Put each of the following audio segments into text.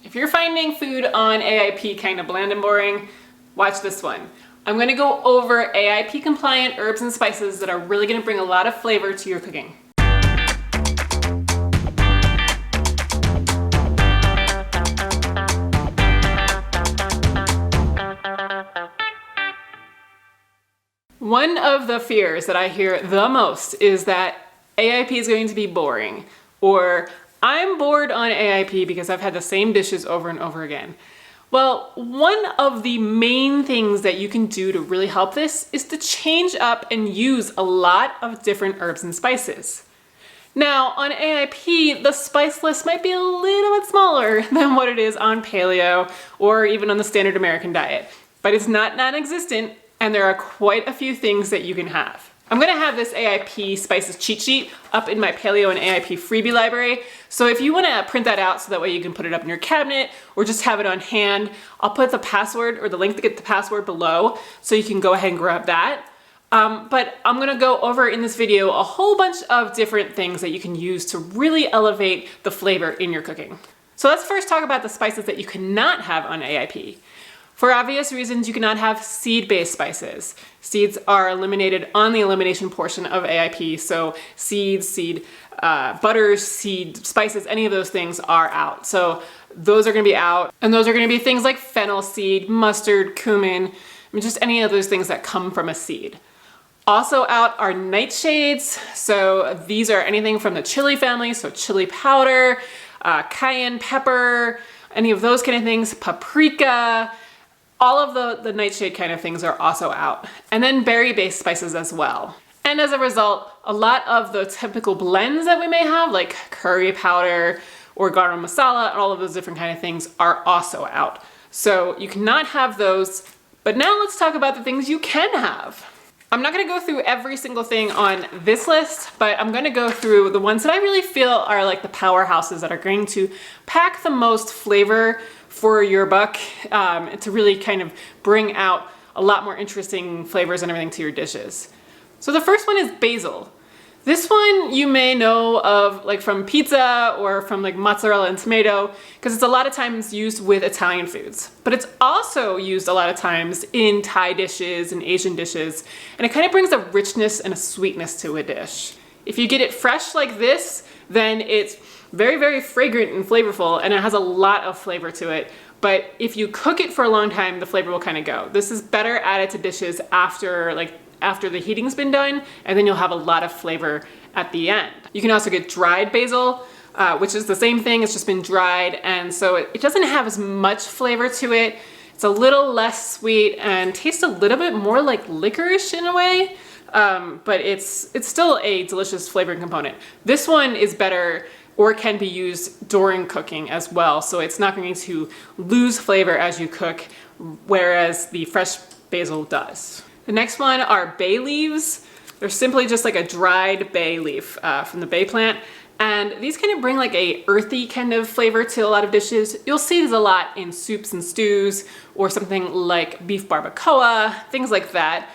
If you're finding food on AIP kind of bland and boring, watch this one. I'm going to go over AIP compliant herbs and spices that are really going to bring a lot of flavor to your cooking. One of the fears that I hear the most is that AIP is going to be boring, or I'm bored on AIP because I've had the same dishes over and over again. Well, one of the main things that you can do to really help this is to change up and use a lot of different herbs and spices. Now, on AIP, the spice list might be a little bit smaller than what it is on Paleo or even on the standard American diet, but it's not non-existent, and there are quite a few things that you can have. I'm gonna have this AIP Spices cheat sheet up in my Paleo and AIP freebie library. So if you wanna print that out so that way you can put it up in your cabinet or just have it on hand, I'll put the password or the link to get the password below so you can go ahead and grab that. But I'm gonna go over in this video a whole bunch of different things that you can use to really elevate the flavor in your cooking. So let's first talk about the spices that you cannot have on AIP. For obvious reasons, you cannot have seed-based spices. Seeds are eliminated on the elimination portion of AIP, so seeds, seed butters, seed spices, any of those things are out. So those are gonna be out, and those are gonna be things like fennel seed, mustard, cumin, I mean, just any of those things that come from a seed. Also out are nightshades, so these are anything from the chili family, so chili powder, cayenne pepper, any of those kind of things, paprika, all of the nightshade kind of things are also out. And then berry-based spices as well. And as a result, a lot of the typical blends that we may have, like curry powder or garam masala, and all of those different kind of things are also out. So you cannot have those, but now let's talk about the things you can have. I'm not gonna go through every single thing on this list, but I'm gonna go through the ones that I really feel are like the powerhouses that are going to pack the most flavor for your buck, to really kind of bring out a lot more interesting flavors and everything to your dishes. So the first one is basil. This one you may know of like from pizza or from like mozzarella and tomato, because it's a lot of times used with Italian foods. But it's also used a lot of times in Thai dishes and Asian dishes, and it kind of brings a richness and a sweetness to a dish. If you get it fresh like this, then it's very, very fragrant and flavorful, and it has a lot of flavor to it. But if you cook it for a long time, the flavor will kind of go. This is better added to dishes after the heating's been done, and then you'll have a lot of flavor at the end. You can also get dried basil, which is the same thing, it's just been dried, and so it doesn't have as much flavor to it. It's a little less sweet and tastes a little bit more like licorice in a way, but it's still a delicious flavoring component. This one is better, or can be used during cooking as well, so it's not going to lose flavor as you cook, whereas the fresh basil does. The next one are bay leaves. They're simply just like a dried bay leaf from the bay plant, and these kind of bring like a earthy kind of flavor to a lot of dishes. You'll see these a lot in soups and stews, or something like beef barbacoa, things like that.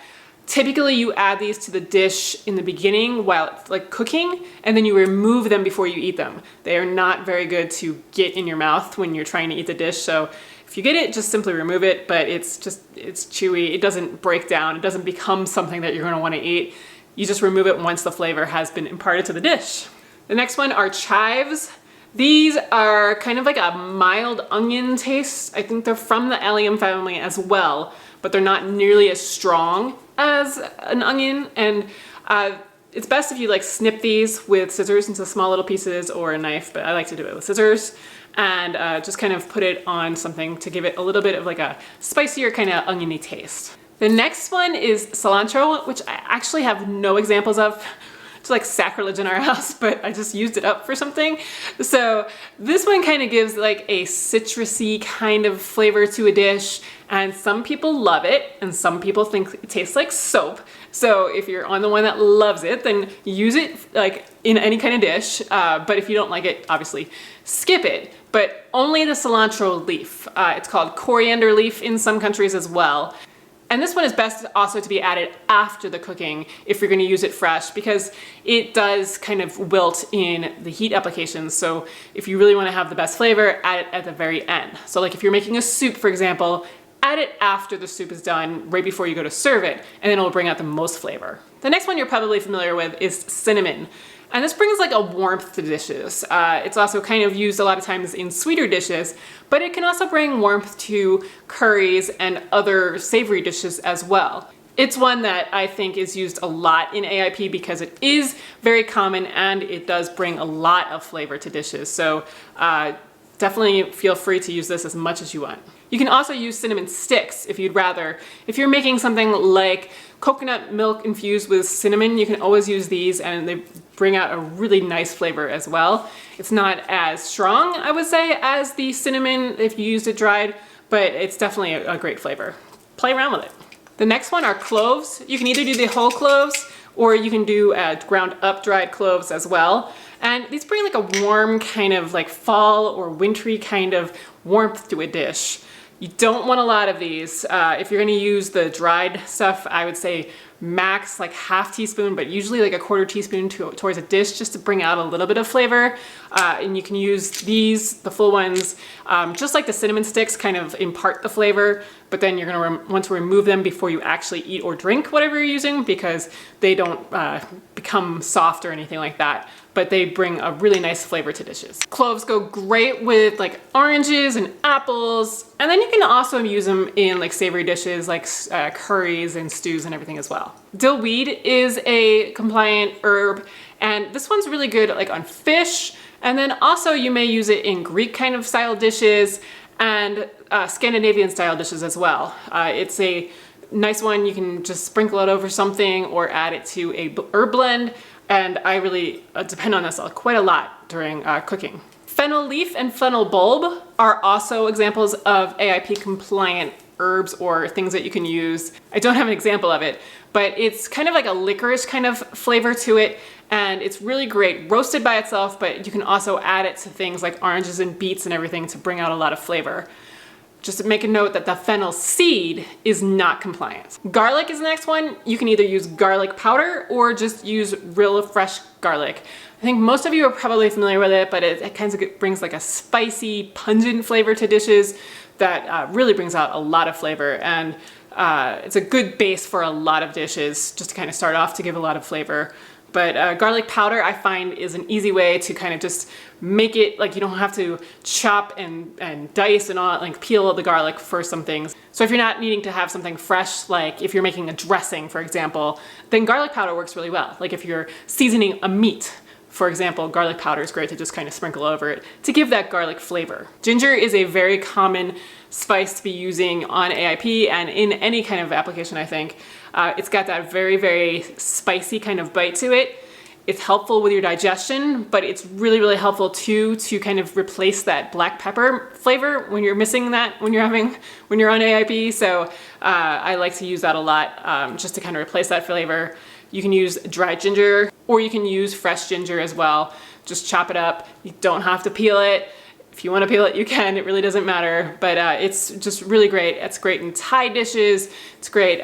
Typically you add these to the dish in the beginning while it's like cooking, and then you remove them before you eat them. They are not very good to get in your mouth when you're trying to eat the dish, so if you get it, just simply remove it, but it's chewy, it doesn't break down, it doesn't become something that you're gonna wanna eat. You just remove it once the flavor has been imparted to the dish. The next one are chives. These are kind of like a mild onion taste. I think they're from the allium family as well, but they're not nearly as strong as an onion, and it's best if you like snip these with scissors into small little pieces or a knife, but I like to do it with scissors, and just kind of put it on something to give it a little bit of like a spicier kind of oniony taste. The next one is cilantro, which I actually have no examples of. It's like sacrilege in our house, but I just used it up for something. So this one kind of gives like a citrusy kind of flavor to a dish, and some people love it and some people think it tastes like soap. So if you're on the one that loves it, then use it like in any kind of dish, but if you don't like it, obviously skip it. But only the cilantro leaf. It's called coriander leaf in some countries as well. And this one is best also to be added after the cooking if you're going to use it fresh, because it does kind of wilt in the heat applications. So if you really want to have the best flavor, add it at the very end. So like if you're making a soup, for example, add it after the soup is done, right before you go to serve it, and then it'll bring out the most flavor. The next one you're probably familiar with is cinnamon. And this brings like a warmth to dishes. It's also kind of used a lot of times in sweeter dishes, but it can also bring warmth to curries and other savory dishes as well. It's one that I think is used a lot in AIP because it is very common and it does bring a lot of flavor to dishes. So definitely feel free to use this as much as you want. You can also use cinnamon sticks if you'd rather. If you're making something like coconut milk infused with cinnamon, you can always use these and they bring out a really nice flavor as well. It's not as strong, I would say, as the cinnamon if you used it dried, but it's definitely a great flavor. Play around with it. The next one are cloves. You can either do the whole cloves or you can do ground up dried cloves as well. And these bring like a warm kind of like fall or wintry kind of warmth to a dish. You don't want a lot of these. If you're gonna use the dried stuff, I would say max like half teaspoon, but usually like a quarter teaspoon towards a dish just to bring out a little bit of flavor. And you can use these, the full ones, just like the cinnamon sticks kind of impart the flavor, but then you're gonna want to remove them before you actually eat or drink whatever you're using because they don't become soft or anything like that, but they bring a really nice flavor to dishes. Cloves go great with like oranges and apples, and then you can also use them in like savory dishes like curries and stews and everything as well. Dill weed is a compliant herb, and this one's really good like on fish, and then also you may use it in Greek kind of style dishes and Scandinavian style dishes as well. It's a nice one. You can just sprinkle it over something or add it to a herb blend, and I really depend on this quite a lot during cooking. Fennel leaf and fennel bulb are also examples of AIP compliant herbs or things that you can use. I don't have an example of it, but it's kind of like a licorice kind of flavor to it, and it's really great roasted by itself, but you can also add it to things like oranges and beets and everything to bring out a lot of flavor. Just to make a note that the fennel seed is not compliant. Garlic is the next one. You can either use garlic powder or just use real fresh garlic. I think most of you are probably familiar with it, but it kind of brings like a spicy, pungent flavor to dishes that really brings out a lot of flavor, and it's a good base for a lot of dishes just to kind of start off to give a lot of flavor. But garlic powder I find is an easy way to kind of just make it like you don't have to chop and dice and all, like peel the garlic for some things. So if you're not needing to have something fresh, like if you're making a dressing, for example, then garlic powder works really well. Like if you're seasoning a meat, for example, garlic powder is great to just kind of sprinkle over it to give that garlic flavor. Ginger is a very common spice to be using on AIP and in any kind of application, I think. It's got that very, very spicy kind of bite to it. It's helpful with your digestion, but it's really, really helpful too to kind of replace that black pepper flavor when you're missing that when you're on AIP. So I like to use that a lot just to kind of replace that flavor. You can use dried ginger or you can use fresh ginger as well. Just chop it up. You don't have to peel it. If you want to peel it, you can. It really doesn't matter, but it's just really great. It's great in Thai dishes. It's great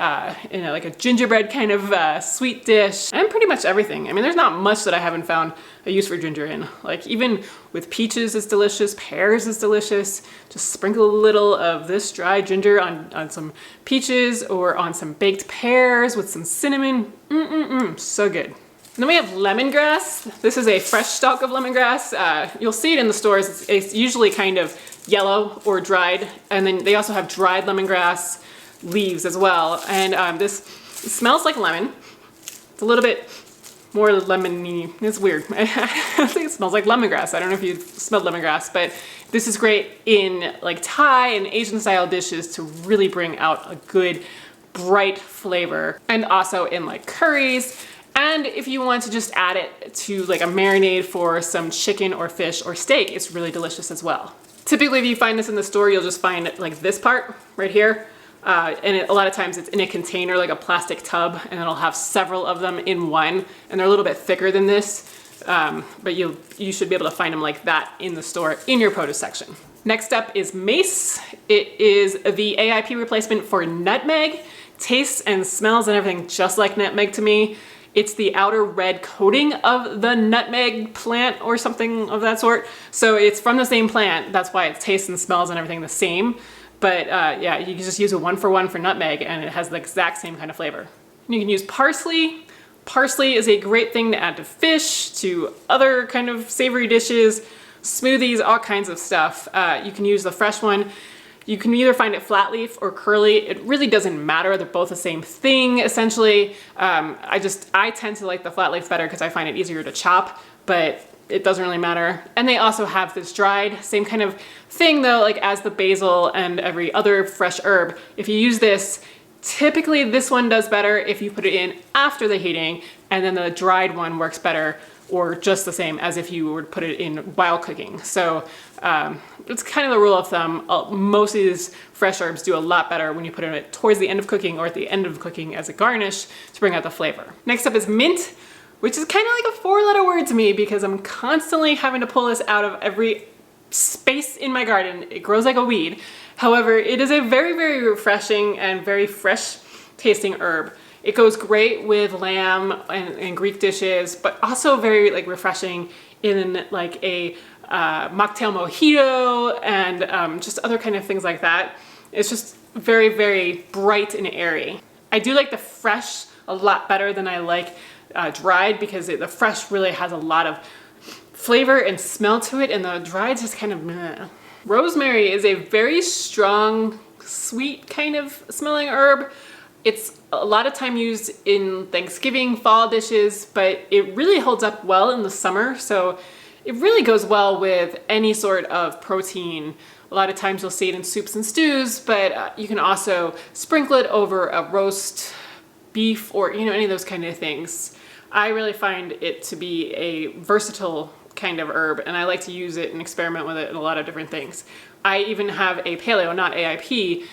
in like a gingerbread kind of sweet dish, and pretty much everything. I mean, there's not much that I haven't found a use for ginger in. Like even with peaches, it's delicious. Pears is delicious. Just sprinkle a little of this dried ginger on some peaches or on some baked pears with some cinnamon. So good. And then we have lemongrass. This is a fresh stalk of lemongrass. You'll see it in the stores. It's usually kind of yellow or dried. And then they also have dried lemongrass leaves as well. And this smells like lemon. It's a little bit more lemony. It's weird. I think it smells like lemongrass. I don't know if you've smelled lemongrass, but this is great in like Thai and Asian style dishes to really bring out a good bright flavor, and also in like curries. And if you want to just add it to like a marinade for some chicken or fish or steak, it's really delicious as well. Typically, if you find this in the store, you'll just find like this part right here. And a lot of times it's in a container, like a plastic tub, and it'll have several of them in one, and they're a little bit thicker than this. But you should be able to find them like that in the store in your produce section. Next up is mace. It is the AIP replacement for nutmeg. tastes and smells and everything just like nutmeg to me. It's the outer red coating of the nutmeg plant or something of that sort. So it's from the same plant. That's why it tastes and smells and everything the same. But yeah, you can just use a 1-for-1 for nutmeg and it has the exact same kind of flavor. You can use parsley. Parsley is a great thing to add to fish, to other kind of savory dishes, smoothies, all kinds of stuff. You can use the fresh one. You can either find it flat leaf or curly. It really doesn't matter. They're both the same thing, essentially. I tend to like the flat leaf better because I find it easier to chop, but it doesn't really matter. And they also have this dried, same kind of thing though, like as the basil and every other fresh herb. If you use this, typically this one does better if you put it in after the heating, and then the dried one works better or just the same as if you were to put it in while cooking. So it's kind of the rule of thumb. Most of these fresh herbs do a lot better when you put it towards the end of cooking or at the end of cooking as a garnish to bring out the flavor. Next up is mint, which is kind of like a 4-letter word to me because I'm constantly having to pull this out of every space in my garden. It grows like a weed. However, it is a very, very refreshing and very fresh tasting herb. It goes great with lamb and Greek dishes, but also very like refreshing in like a mocktail mojito and just other kind of things like that. It's just very, very bright and airy. I do like the fresh a lot better than I like dried because the fresh really has a lot of flavor and smell to it, and the dried just kind of meh. Rosemary is a very strong, sweet kind of smelling herb. It's a lot of time used in Thanksgiving, fall dishes, but it really holds up well in the summer. So it really goes well with any sort of protein. A lot of times you'll see it in soups and stews, but you can also sprinkle it over a roast beef or, you know, any of those kind of things. I really find it to be a versatile kind of herb, and I like to use it and experiment with it in a lot of different things. I even have a PALEO, not AIP,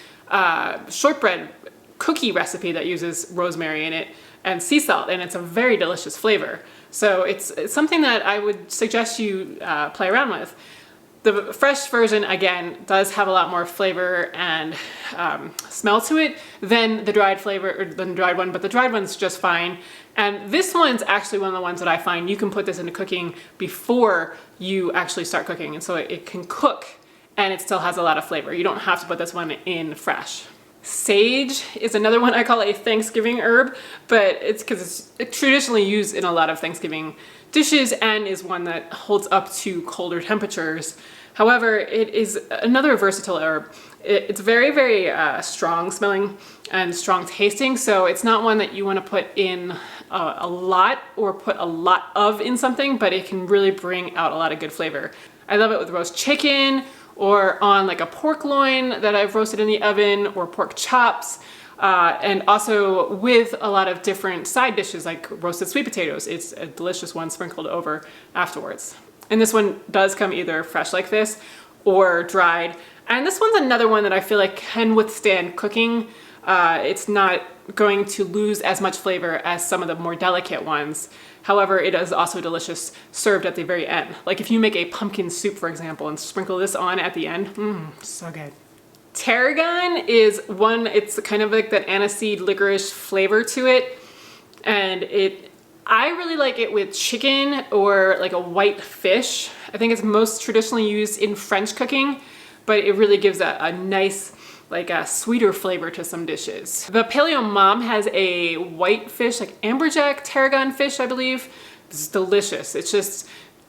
shortbread cookie recipe that uses rosemary in it and sea salt, and it's a very delicious flavor. So it's something that I would suggest you play around with. The fresh version, again, does have a lot more flavor and smell to it than the dried one, but the dried one's just fine. And this one's actually one of the ones that I find you can put this into cooking before you actually start cooking, and so it can cook and it still has a lot of flavor. You don't have to put this one in fresh. Sage is another one I call a Thanksgiving herb, but it's because it's traditionally used in a lot of Thanksgiving dishes and is one that holds up to colder temperatures. However, it is another versatile herb. It's very, very strong smelling and strong tasting, so it's not one that you want to put in a lot or put a lot of in something, but it can really bring out a lot of good flavor. I love it with roast chicken or on like a pork loin that I've roasted in the oven, or pork chops, and also with a lot of different side dishes like roasted sweet potatoes. It's a delicious one sprinkled over afterwards. And this one does come either fresh like this or dried. And this one's another one that I feel like can withstand cooking. It's not going to lose as much flavor as some of the more delicate ones. However, it is also delicious served at the very end. Like if you make a pumpkin soup, for example, and sprinkle this on at the end, so good. Tarragon is one, it's kind of like that aniseed licorice flavor to it. And I really like it with chicken or like a white fish. I think it's most traditionally used in French cooking, but it really gives a nice, like a sweeter flavor to some dishes. The Paleo Mom has a white fish, like amberjack tarragon fish, I believe. It's delicious. It's just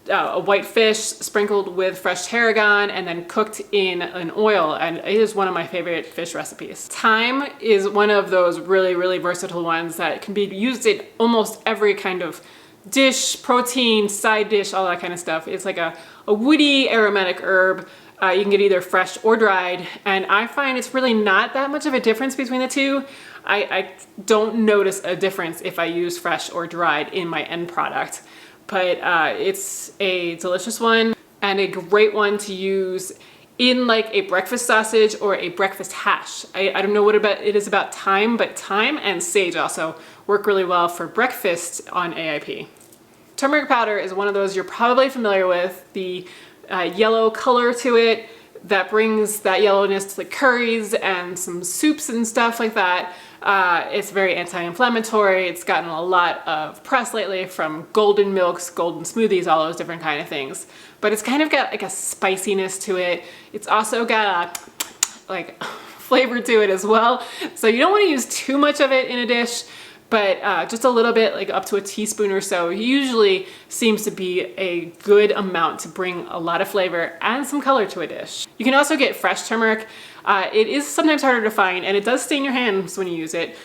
a white fish sprinkled with fresh tarragon and then cooked in an oil, and it is one of my favorite fish recipes. Thyme is one of those really, really versatile ones that can be used in almost every kind of dish, protein, side dish, all that kind of stuff. It's like a woody aromatic herb. You can get either fresh or dried, and I find it's really not that much of a difference between the two. I don't notice a difference if I use fresh or dried in my end product, but it's a delicious one and a great one to use in like a breakfast sausage or a breakfast hash. I don't know what it is about thyme, but thyme and sage also work really well for breakfast on AIP. Turmeric powder is one of those you're probably familiar with. The yellow color to it, that brings that yellowness to like curries and some soups and stuff like that. It's very anti-inflammatory. It's gotten a lot of press lately from golden milks, golden smoothies, all those different kind of things. But it's kind of got like a spiciness to it. It's also got a like flavor to it as well. So you don't want to use too much of it in a dish, but just a little bit, like up to a teaspoon or so, usually seems to be a good amount to bring a lot of flavor and some color to a dish. You can also get fresh turmeric. It is sometimes harder to find, and it does stain your hands when you use it.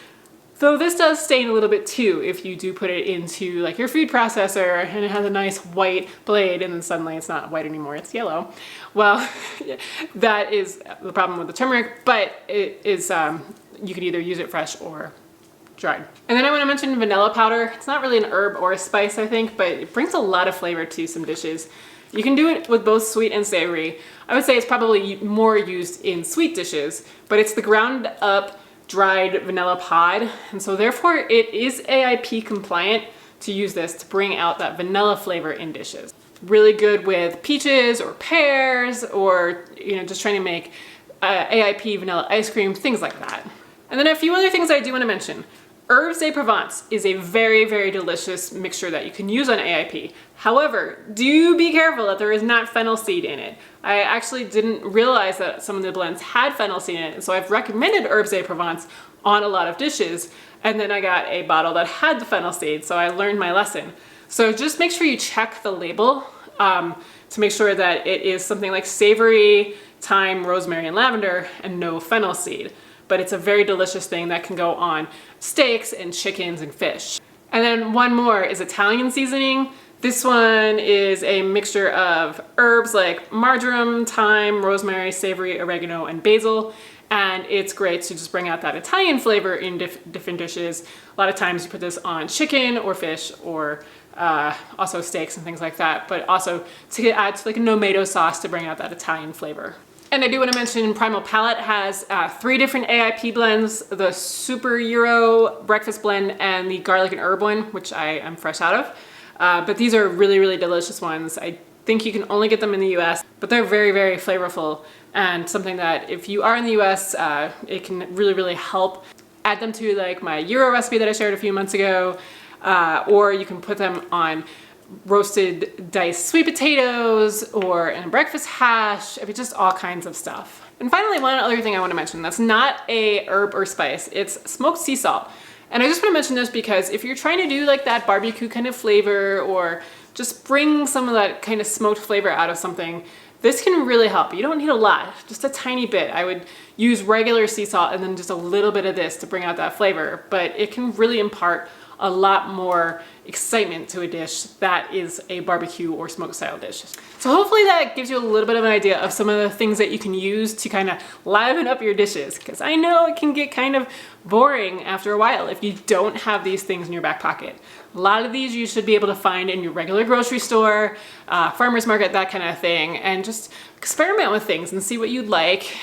Though this does stain a little bit too if you do put it into like your food processor and it has a nice white blade and then suddenly it's not white anymore, it's yellow. Well, that is the problem with the turmeric, but it is, you could either use it fresh or dried. And then I want to mention vanilla powder. It's not really an herb or a spice, I think, but it brings a lot of flavor to some dishes. You can do it with both sweet and savory. I would say it's probably more used in sweet dishes, but it's the ground up dried vanilla pod, and so therefore it is AIP compliant to use this to bring out that vanilla flavor in dishes. Really good with peaches or pears, or just trying to make AIP vanilla ice cream, things like that. And then a few other things I do want to mention. Herbes de Provence is a very, very delicious mixture that you can use on AIP. However, do be careful that there is not fennel seed in it. I actually didn't realize that some of the blends had fennel seed in it, and so I've recommended Herbes de Provence on a lot of dishes, and then I got a bottle that had the fennel seed, so I learned my lesson. So just make sure you check the label to make sure that it is something like savory, thyme, rosemary, and lavender, and no fennel seed. But it's a very delicious thing that can go on steaks and chickens and fish. And then one more is Italian seasoning. This one is a mixture of herbs like marjoram, thyme, rosemary, savory, oregano, and basil. And it's great to just bring out that Italian flavor in different dishes. A lot of times you put this on chicken or fish, or also steaks and things like that, but also to add to like a tomato sauce to bring out that Italian flavor. And I do want to mention Primal Palette has 3 different AIP blends, the Super Euro breakfast blend and the garlic and herb one, which I am fresh out of. But these are really, really delicious ones. I think you can only get them in the US, but they're very, very flavorful, and something that if you are in the US, it can really, really help. Add them to like my Euro recipe that I shared a few months ago, or you can put them on roasted diced sweet potatoes or in a breakfast hash. I mean, just all kinds of stuff. And finally, one other thing I want to mention that's not a herb or spice, it's smoked sea salt. And I just want to mention this because if you're trying to do like that barbecue kind of flavor, or just bring some of that kind of smoked flavor out of something, this can really help. You don't need a lot, just a tiny bit. I would use regular sea salt and then just a little bit of this to bring out that flavor, but it can really impart a lot more excitement to a dish that is a barbecue or smoked style dish. So hopefully that gives you a little bit of an idea of some of the things that you can use to kind of liven up your dishes, because I know it can get kind of boring after a while if you don't have these things in your back pocket. A lot of these you should be able to find in your regular grocery store, farmer's market, that kind of thing, and just experiment with things and see what you'd like.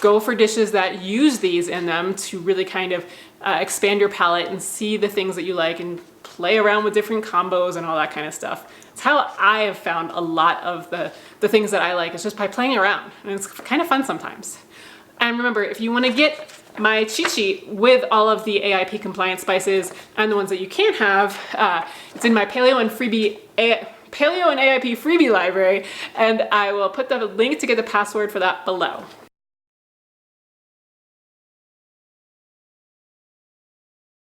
Go for dishes that use these in them to really kind of expand your palate and see the things that you like and play around with different combos and all that kind of stuff. It's how I have found a lot of the things that I like, is just by playing around, and it's kind of fun sometimes. And remember, if you want to get my cheat sheet with all of the AIP compliant spices and the ones that you can't have, it's in my Paleo and AIP freebie library, and I will put the link to get the password for that below.